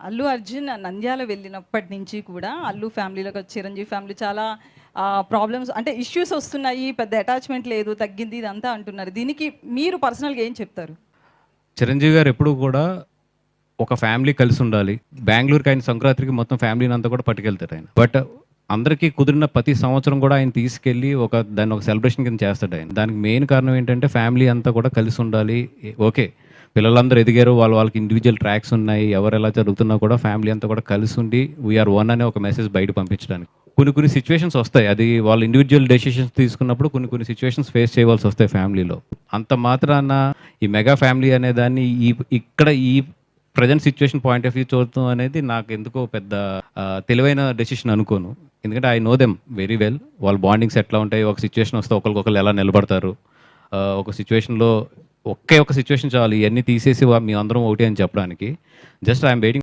అల్లు అర్జున్ నంద్యాల వెళ్ళినప్పటి నుంచి కూడా అల్లు ఫ్యామిలీలో చిరంజీవి ఫ్యామిలీ చాలా ప్రాబ్లమ్స్ అంటే ఇష్యూస్ వస్తున్నాయి, పెద్ద అటాచ్మెంట్ లేదు, తగ్గింది ఇదంతా అంటున్నారు. దీనికి మీరు పర్సనల్గా ఏం చెప్తారు? చిరంజీవి గారు ఎప్పుడు కూడా ఒక ఫ్యామిలీ కలిసి ఉండాలి. బెంగళూరుకి ఆయన సంక్రాంతికి మొత్తం ఫ్యామిలీని అంతా కూడా పట్టుకెళ్తారు ఆయన. బట్ అందరికీ కుదిరిన ప్రతి సంవత్సరం కూడా ఆయన తీసుకెళ్ళి దాన్ని ఒక సెలబ్రేషన్ కింద చేస్తాడు ఆయన. దానికి మెయిన్ కారణం ఏంటంటే ఫ్యామిలీ అంతా కూడా కలిసి ఉండాలి. ఓకే, పిల్లలందరూ ఎదిగారు, వాళ్ళకి ఇండివిజువల్ ట్రాక్స్ ఉన్నాయి, ఎవరు ఎలా జరుగుతున్నా కూడా ఫ్యామిలీ అంతా కూడా కలిసి ఉండి వీఆర్ వన్ అనే ఒక మెసేజ్ బయట పంపించడానికి. కొన్ని సిచ్యువేషన్స్ వస్తాయి, అది వాళ్ళు ఇండివిజువల్ డెసిషన్స్ తీసుకున్నప్పుడు కొన్ని సిచ్యువేషన్స్ ఫేస్ చేయవలసి వస్తాయి ఫ్యామిలీలో. అంత మాత్రాన ఈ మెగా ఫ్యామిలీ అనే దాన్ని ఇక్కడ ఈ present situation point of view చూడటం అనేది నాకు ఎందుకో పెద్ద తెలివైన డెసిషన్ అనుకోను. ఎందుకంటే I know them very well. వాళ్ళ బాండింగ్స్ ఎట్లా ఉంటాయి, ఒక సిచ్యువేషన్ వస్తే ఒకరికొకరు ఎలా నిలబడతారు. ఒక సిచ్యువేషన్లో ఒకే ఒక సిచ్యువేషన్ చాలు ఇవన్నీ తీసేసి మీ అందరం ఒకటి అని చెప్పడానికి. Just I'm waiting